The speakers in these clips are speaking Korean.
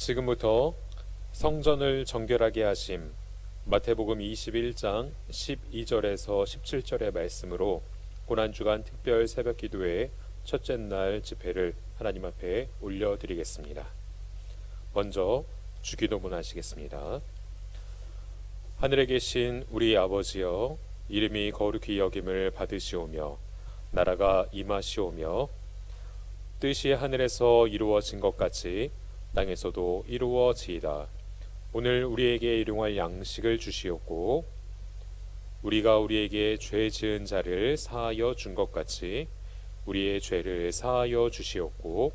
지금부터 성전을 정결하게 하심 마태복음 21장 12절에서 17절의 말씀으로 고난주간 특별 새벽 기도회 첫째 날 집회를 하나님 앞에 올려드리겠습니다. 먼저 주기도문 하시겠습니다. 하늘에 계신 우리 아버지여, 이름이 거룩히 여김을 받으시오며 나라가 임하시오며 뜻이 하늘에서 이루어진 것 같이 땅에서도 이루어지이다. 오늘 우리에게 일용할 양식을 주시옵고 우리가 우리에게 죄 지은 자를 사하여 준 것 같이 우리의 죄를 사하여 주시옵고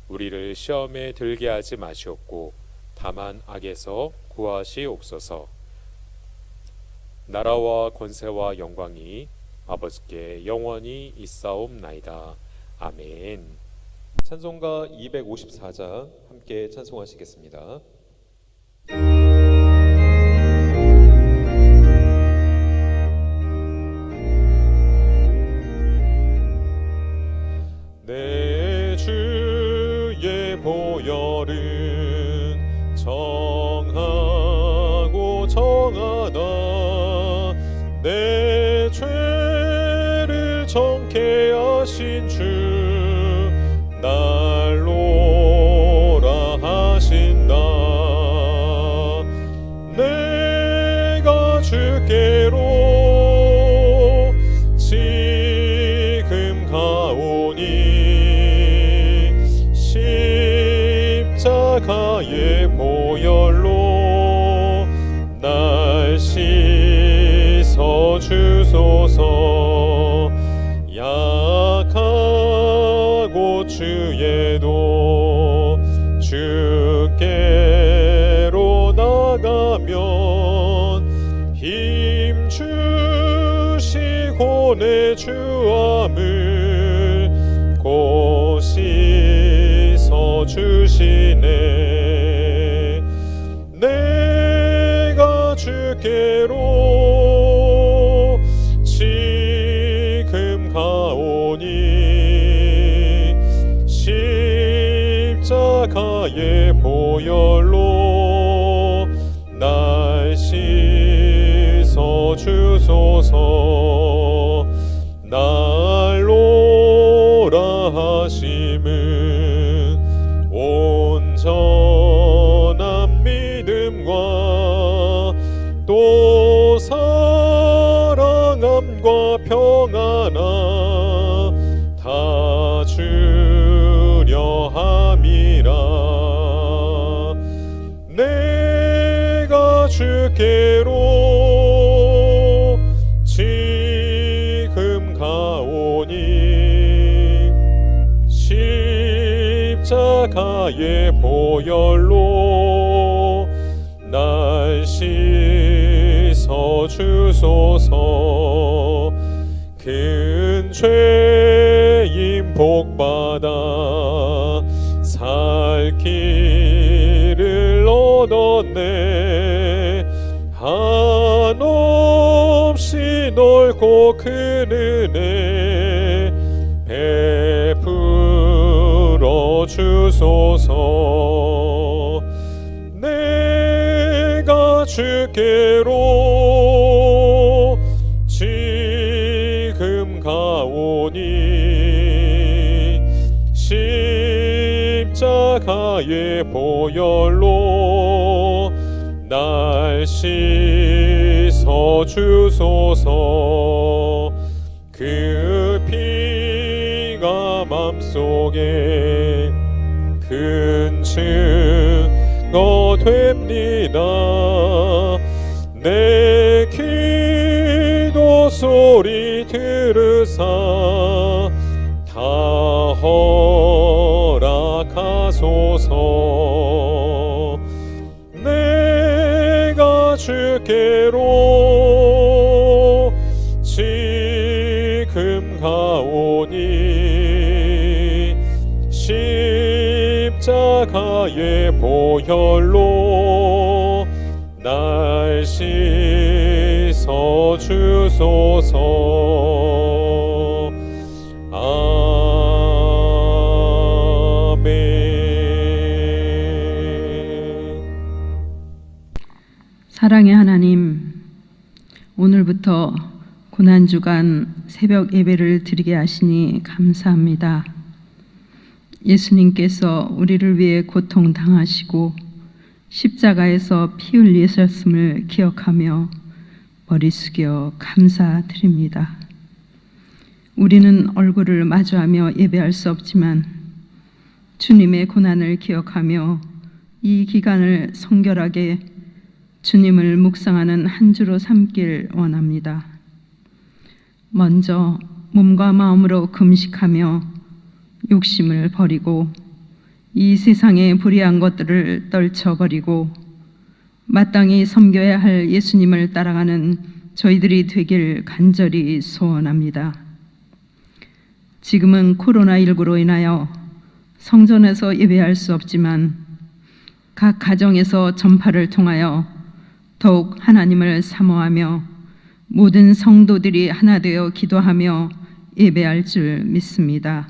우리를 시험에 들게 하지 마시옵고 다만 악에서 구하시옵소서. 나라와 권세와 영광이 아버지께 영원히 있사옵나이다. 아멘. 찬송가 254장 함께 찬송하시겠습니다. 내 주의 보혈은 정하고 정하다. 내 죄를 정케 하신 주 날로라 하신다. 내가 주께로 지금 가오니 십자가의 보혈로 날 씻어 주소서. 약하고 주에도 주께로 나가면 힘 주시고 내 주함을 곧 씻어 주시네. 내가 주께로 지금 가오니 십자가의 보혈로 날 씻어 주소서. 날로라 하심은 온전한 믿음과 또 사랑함과 평안함 다 주려 함이라. 내가 주께로 지금 가오니 십자가의 보혈로 날 씻어 주소서. 큰 죄인 복받아 살 길을 얻었네. 한없이 넓고 큰 은혜 베풀어 주소서. 내가 주께로 지금 가오니 십자가의 보혈로 날 씻어 주소서. 그 피가 맘속에 큰 증거 됩니다. 내 기도 소리 들으사 다 허락하소서. 내가 주께로 지금 가오니 십자가의 보혈로 날 씻어 주소서. 아멘. 사랑의 하나님, 오늘부터 고난주간 새벽 예배를 드리게 하시니 감사합니다. 예수님께서 우리를 위해 고통당하시고 십자가에서 피 흘리셨음을 기억하며 머리 숙여 감사드립니다. 우리는 얼굴을 마주하며 예배할 수 없지만 주님의 고난을 기억하며 이 기간을 성결하게 주님을 묵상하는 한 주로 삼길 원합니다. 먼저 몸과 마음으로 금식하며 욕심을 버리고 이 세상의 불의한 것들을 떨쳐버리고 마땅히 섬겨야 할 예수님을 따라가는 저희들이 되길 간절히 소원합니다. 지금은 코로나19로 인하여 성전에서 예배할 수 없지만 각 가정에서 전파를 통하여 더욱 하나님을 사모하며 모든 성도들이 하나 되어 기도하며 예배할 줄 믿습니다.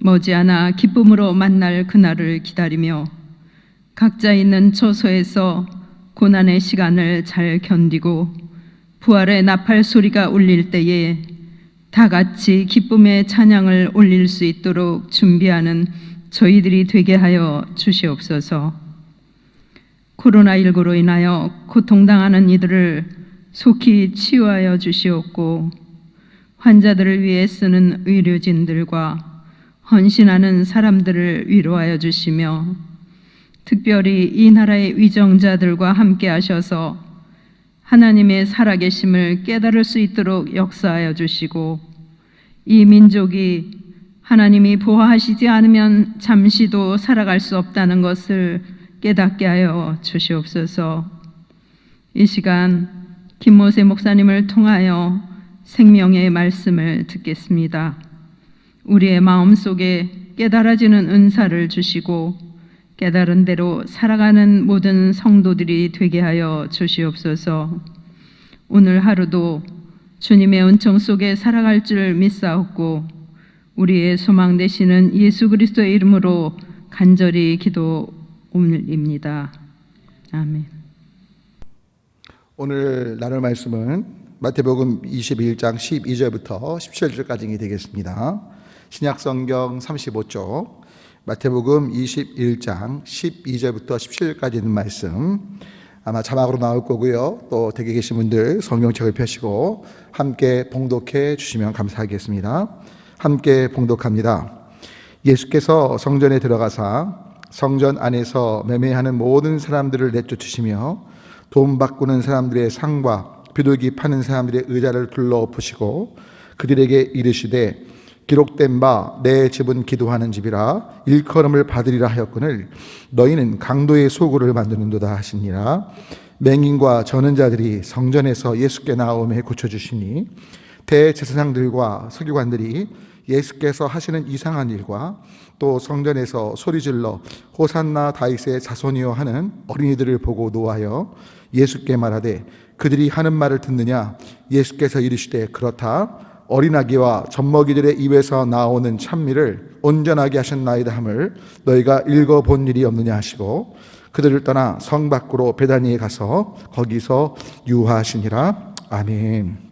머지않아 기쁨으로 만날 그날을 기다리며 각자 있는 처소에서 고난의 시간을 잘 견디고 부활의 나팔 소리가 울릴 때에 다 같이 기쁨의 찬양을 올릴 수 있도록 준비하는 저희들이 되게 하여 주시옵소서. 코로나19로 인하여 고통당하는 이들을 속히 치유하여 주시옵고 환자들을 위해 쓰는 의료진들과 헌신하는 사람들을 위로하여 주시며 특별히 이 나라의 위정자들과 함께 하셔서 하나님의 살아계심을 깨달을 수 있도록 역사하여 주시고 이 민족이 하나님이 보호하시지 않으면 잠시도 살아갈 수 없다는 것을 깨닫게 하여 주시옵소서. 이 시간 김모세 목사님을 통하여 생명의 말씀을 듣겠습니다. 우리의 마음속에 깨달아지는 은사를 주시고 깨달은 대로 살아가는 모든 성도들이 되게 하여 주시옵소서. 오늘 하루도 주님의 은총 속에 살아갈 줄 믿사옵고 우리의 소망 되시는 예수 그리스도의 이름으로 간절히 기도 올립니다. 아멘. 오늘 나눌 말씀은 마태복음 21장 12절부터 17절까지 되겠습니다. 신약성경 35쪽 마태복음 21장 12절부터 17절까지 있는 말씀 아마 자막으로 나올 거고요. 또 댁에 계신 분들 성경책을 펴시고 함께 봉독해 주시면 감사하겠습니다. 함께 봉독합니다. 예수께서 성전에 들어가사 성전 안에서 매매하는 모든 사람들을 내쫓으시며 돈 바꾸는 사람들의 상과 비둘기 파는 사람들의 의자를 둘러엎으시고 그들에게 이르시되 기록된 바 내 집은 기도하는 집이라 일컬음을 받으리라 하였거늘 너희는 강도의 소굴을 만드는도다 하시니라. 맹인과 저는 자들이 성전에서 예수께 나오매 고쳐주시니 대제사장들과 서기관들이 예수께서 하시는 이상한 일과 또 성전에서 소리질러 호산나 다윗의 자손이여 하는 어린이들을 보고 노하여 예수께 말하되 그들이 하는 말을 듣느냐. 예수께서 이르시되 그렇다. 어린아기와 젖먹이들의 입에서 나오는 찬미를 온전하게 하셨나이다 함을 너희가 읽어본 일이 없느냐 하시고 그들을 떠나 성 밖으로 베다니에 가서 거기서 유하시니라. 아멘.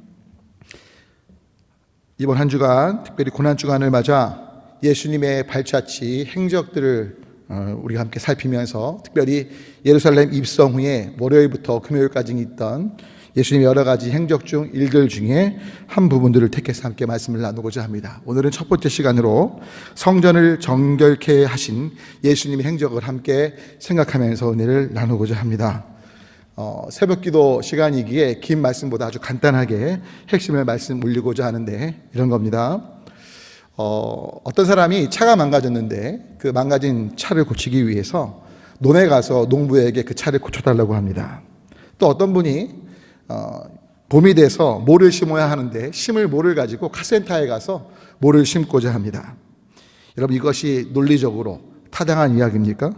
이번 한 주간 특별히 고난주간을 맞아 예수님의 발자취 행적들을 우리가 함께 살피면서 특별히 예루살렘 입성 후에 월요일부터 금요일까지 있던 예수님의 여러 가지 행적 중 일들 중에 한 부분들을 택해서 함께 말씀을 나누고자 합니다. 오늘은 첫 번째 시간으로 성전을 정결케 하신 예수님의 행적을 함께 생각하면서 은혜를 나누고자 합니다. 새벽기도 시간이기에 긴 말씀보다 아주 간단하게 핵심을 말씀 올리고자 하는데 이런 겁니다. 어떤 사람이 차가 망가졌는데 그 망가진 차를 고치기 위해서 논에 가서 농부에게 그 차를 고쳐달라고 합니다. 또 어떤 분이 봄이 돼서 모를 심어야 하는데 심을 모를 가지고 카센터에 가서 모를 심고자 합니다. 여러분 이것이 논리적으로 타당한 이야기입니까?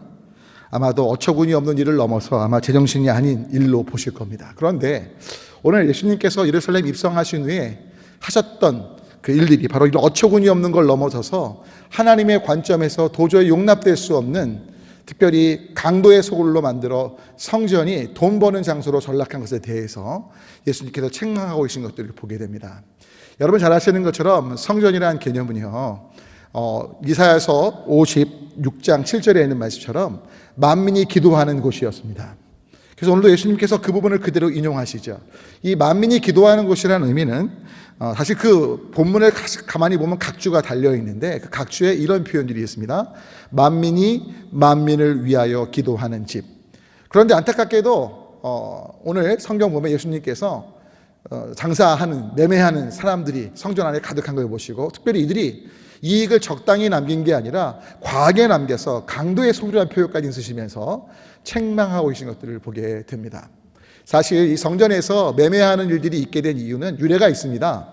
아마도 어처구니 없는 일을 넘어서 아마 제정신이 아닌 일로 보실 겁니다. 그런데 오늘 예수님께서 예루살렘 입성하신 후에 하셨던 그 일들이 바로 이런 어처구니 없는 걸 넘어서서 하나님의 관점에서 도저히 용납될 수 없는 특별히 강도의 소굴로 만들어 성전이 돈 버는 장소로 전락한 것에 대해서 예수님께서 책망하고 계신 것들을 보게 됩니다. 여러분 잘 아시는 것처럼 성전이라는 개념은요, 이사야서 56장 7절에 있는 말씀처럼 만민이 기도하는 곳이었습니다. 그래서 오늘도 예수님께서 그 부분을 그대로 인용하시죠. 이 만민이 기도하는 곳이라는 의미는 사실 그 본문을 가만히 보면 각주가 달려 있는데 그 각주에 이런 표현들이 있습니다. 만민이 만민을 위하여 기도하는 집. 그런데 안타깝게도 오늘 성경 보면 예수님께서 장사하는, 매매하는 사람들이 성전 안에 가득한 걸 보시고 특별히 이들이 이익을 적당히 남긴 게 아니라 과하게 남겨서 강도의 소유라는 표현까지 쓰시면서 책망하고 계신 것들을 보게 됩니다. 사실 이 성전에서 매매하는 일들이 있게 된 이유는 유래가 있습니다.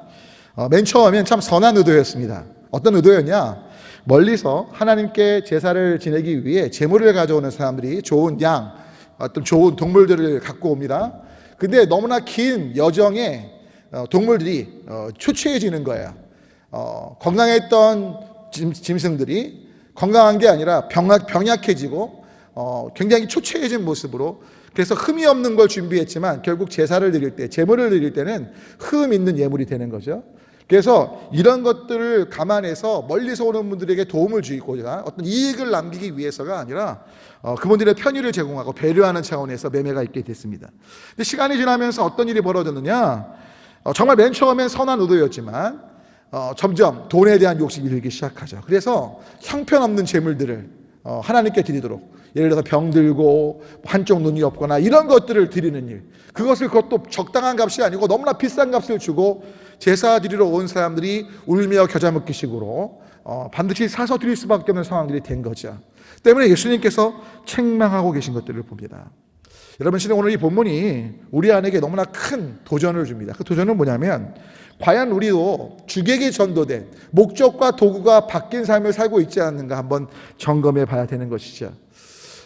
맨 처음엔 참 선한 의도였습니다. 어떤 의도였냐? 멀리서 하나님께 제사를 지내기 위해 제물을 가져오는 사람들이 좋은 양, 어떤 좋은 동물들을 갖고 옵니다. 근데 너무나 긴 여정에 동물들이 초췌해지는 거예요. 건강했던 짐승들이 건강한 게 아니라 병약해지고 굉장히 초췌해진 모습으로, 그래서 흠이 없는 걸 준비했지만 결국 제사를 드릴 때, 제물을 드릴 때는 흠 있는 예물이 되는 거죠. 그래서 이런 것들을 감안해서 멀리서 오는 분들에게 도움을 주고자 어떤 이익을 남기기 위해서가 아니라 그분들의 편의를 제공하고 배려하는 차원에서 매매가 있게 됐습니다. 근데 시간이 지나면서 어떤 일이 벌어졌느냐? 정말 맨 처음엔 선한 의도였지만 점점 돈에 대한 욕심이 들기 시작하죠. 그래서 형편없는 재물들을 하나님께 드리도록, 예를 들어서 병들고 한쪽 눈이 없거나 이런 것들을 드리는 일, 그것도 적당한 값이 아니고 너무나 비싼 값을 주고 제사 드리러 온 사람들이 울며 겨자 먹기 식으로 반드시 사서 드릴 수밖에 없는 상황들이 된 거죠. 때문에 예수님께서 책망하고 계신 것들을 봅니다. 여러분, 실은 오늘 이 본문이 우리 안에게 너무나 큰 도전을 줍니다. 그 도전은 뭐냐면, 과연 우리도 주객이 전도된 목적과 도구가 바뀐 삶을 살고 있지 않는가 한번 점검해 봐야 되는 것이죠.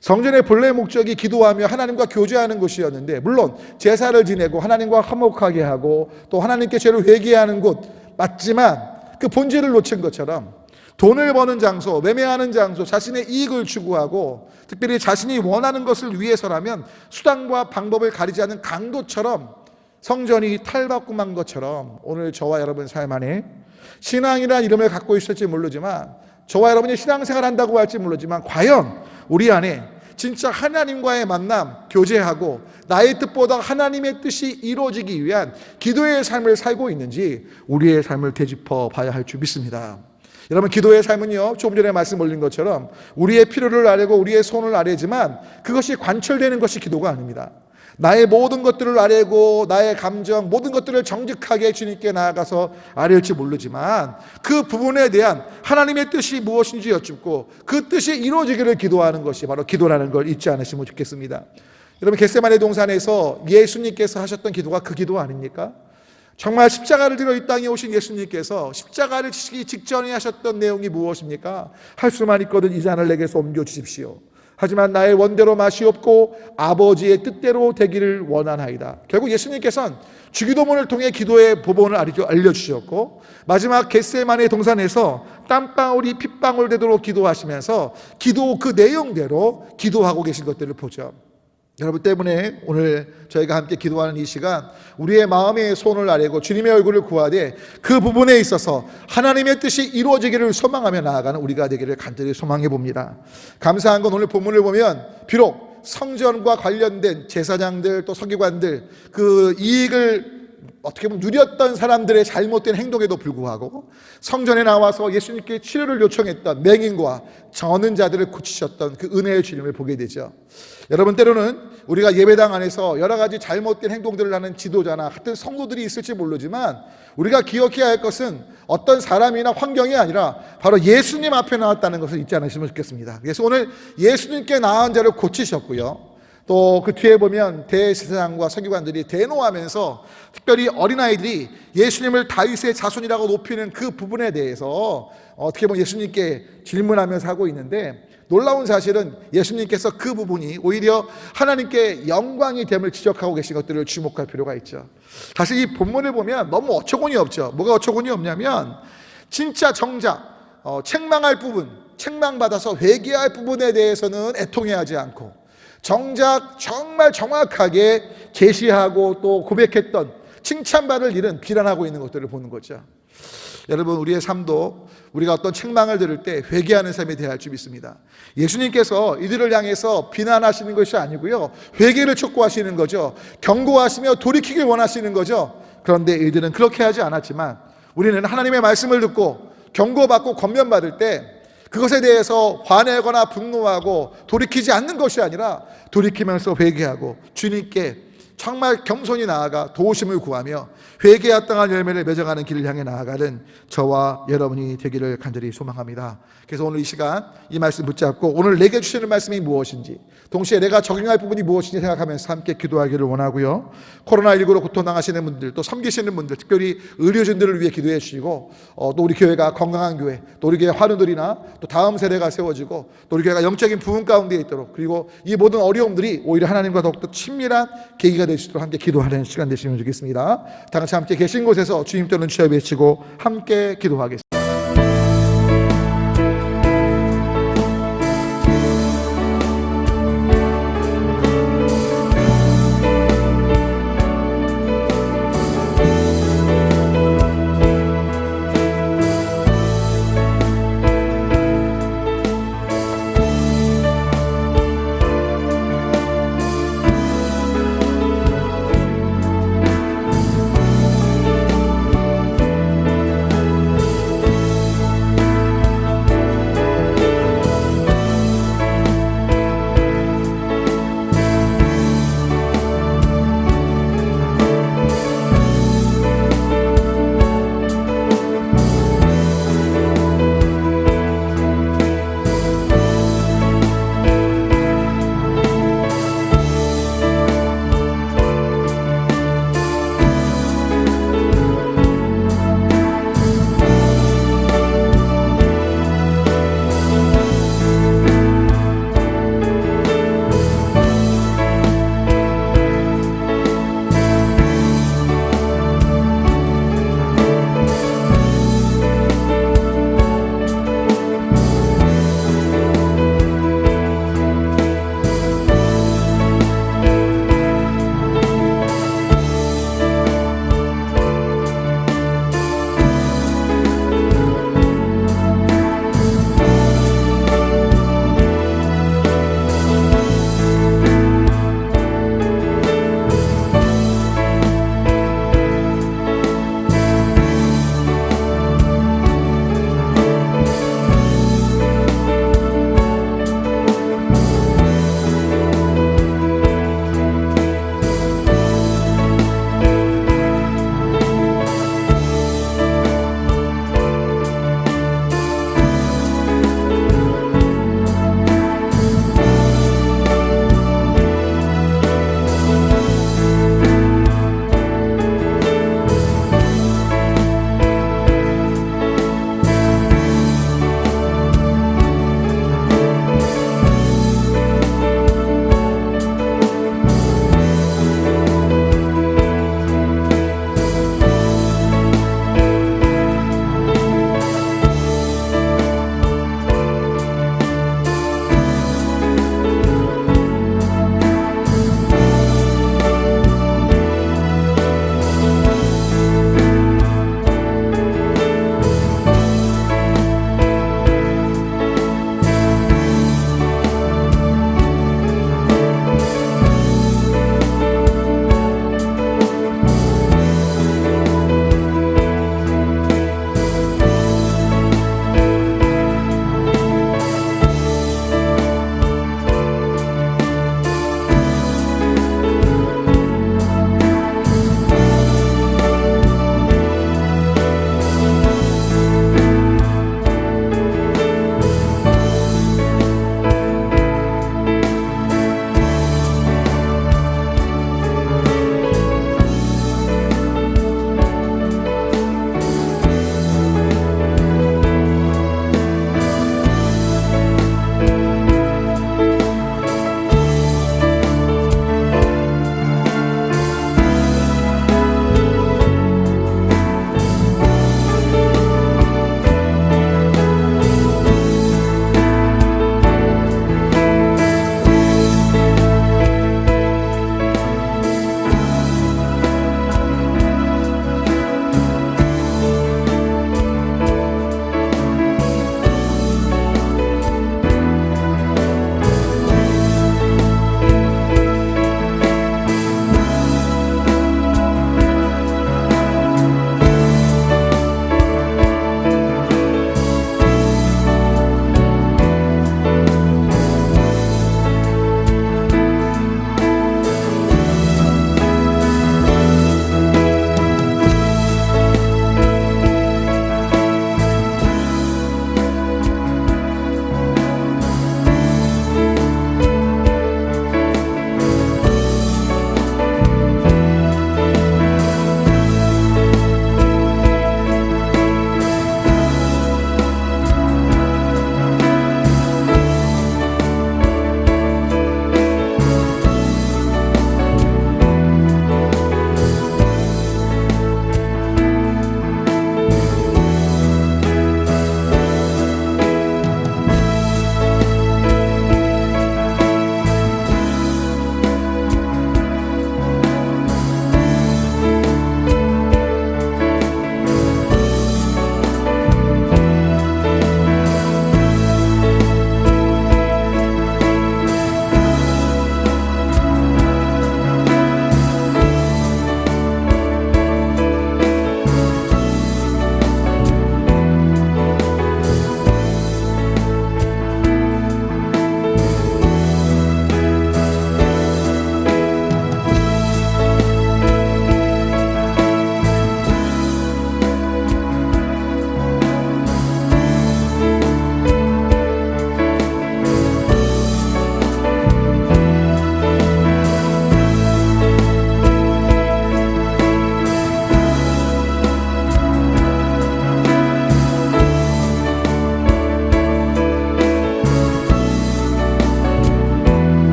성전의 본래 목적이 기도하며 하나님과 교제하는 곳이었는데, 물론 제사를 지내고 하나님과 화목하게 하고 또 하나님께 죄를 회개하는 곳 맞지만 그 본질을 놓친 것처럼 돈을 버는 장소, 매매하는 장소, 자신의 이익을 추구하고 특별히 자신이 원하는 것을 위해서라면 수단과 방법을 가리지 않는 강도처럼 성전이 탈바꿈한 것처럼 오늘 저와 여러분 삶 안에 신앙이라는 이름을 갖고 있을지 모르지만, 저와 여러분이 신앙생활 한다고 할지 모르지만, 과연 우리 안에 진짜 하나님과의 만남, 교제하고 나의 뜻보다 하나님의 뜻이 이루어지기 위한 기도의 삶을 살고 있는지 우리의 삶을 되짚어 봐야 할 줄 믿습니다. 여러분, 기도의 삶은요, 조금 전에 말씀 올린 것처럼 우리의 필요를 아뢰고 우리의 손을 아뢰지만 그것이 관철되는 것이 기도가 아닙니다. 나의 모든 것들을 아뢰고 나의 감정, 모든 것들을 정직하게 주님께 나아가서 아뢰을지 모르지만 그 부분에 대한 하나님의 뜻이 무엇인지 여쭙고 그 뜻이 이루어지기를 기도하는 것이 바로 기도라는 걸 잊지 않으시면 좋겠습니다. 여러분, 겟세마네 동산에서 예수님께서 하셨던 기도가 그 기도 아닙니까? 정말 십자가를 들어 이 땅에 오신 예수님께서 십자가를 지시기 직전에 하셨던 내용이 무엇입니까? 할 수만 있거든 이 잔을 내게서 옮겨주십시오. 하지만 나의 원대로 마시옵고 아버지의 뜻대로 되기를 원하나이다. 결국 예수님께서는 주기도문을 통해 기도의 법원을 알려주셨고, 마지막 겟세마네 동산에서 땀방울이 핏방울 되도록 기도하시면서 기도 그 내용대로 기도하고 계신 것들을 보죠. 여러분 때문에 오늘 저희가 함께 기도하는 이 시간, 우리의 마음의 손을 아뢰고 주님의 얼굴을 구하되 그 부분에 있어서 하나님의 뜻이 이루어지기를 소망하며 나아가는 우리가 되기를 간절히 소망해 봅니다. 감사한 건 오늘 본문을 보면 비록 성전과 관련된 제사장들 또 서기관들 그 이익을 어떻게 보면 누렸던 사람들의 잘못된 행동에도 불구하고 성전에 나와서 예수님께 치료를 요청했던 맹인과 저는 자들을 고치셨던 그 은혜의 주님을 보게 되죠. 여러분, 때로는 우리가 예배당 안에서 여러 가지 잘못된 행동들을 하는 지도자나 같은 성도들이 있을지 모르지만 우리가 기억해야 할 것은 어떤 사람이나 환경이 아니라 바로 예수님 앞에 나왔다는 것을 잊지 않으시면 좋겠습니다. 그래서 오늘 예수님께 나은 자를 고치셨고요, 또 그 뒤에 보면 대제사장과 서기관들이 대노하면서 특별히 어린아이들이 예수님을 다윗의 자손이라고 높이는 그 부분에 대해서 어떻게 보면 예수님께 질문하면서 하고 있는데, 놀라운 사실은 예수님께서 그 부분이 오히려 하나님께 영광이 됨을 지적하고 계신 것들을 주목할 필요가 있죠. 사실 이 본문을 보면 너무 어처구니 없죠. 뭐가 어처구니 없냐면 진짜 정작 책망할 부분, 책망받아서 회개할 부분에 대해서는 애통해하지 않고 정작 정말 정확하게 제시하고 또 고백했던 칭찬받을 일은 비난하고 있는 것들을 보는 거죠. 여러분, 우리의 삶도 우리가 어떤 책망을 들을 때 회개하는 삶에 대할 줄 믿습니다. 예수님께서 이들을 향해서 비난하시는 것이 아니고요, 회개를 촉구하시는 거죠. 경고하시며 돌이키길 원하시는 거죠. 그런데 이들은 그렇게 하지 않았지만 우리는 하나님의 말씀을 듣고 경고받고 권면받을 때 그것에 대해서 화내거나 분노하고 돌이키지 않는 것이 아니라 돌이키면서 회개하고 주님께 정말 겸손히 나아가 도우심을 구하며 회개에 합당한 열매를 맺어가는 길을 향해 나아가는 저와 여러분이 되기를 간절히 소망합니다. 그래서 오늘 이 시간 이 말씀 붙잡고 오늘 내게 주시는 말씀이 무엇인지, 동시에 내가 적용할 부분이 무엇인지 생각하면서 함께 기도하기를 원하고요. 코로나19로 고통당하시는 분들, 또 섬기시는 분들, 특별히 의료진들을 위해 기도해 주시고, 또 우리 교회가 건강한 교회, 또 우리 교회 환우들이나 또 다음 세대가 세워지고, 또 우리 교회가 영적인 부흥 가운데 있도록, 그리고 이 모든 어려움들이 오히려 하나님과 더욱더 친밀한 계기가 될 수 있도록 함께 기도하는 시간 되시면 좋겠습니다. 다 같이 함께 계신 곳에서 주님 또는 주여 외치고 함께 기도하겠습니다.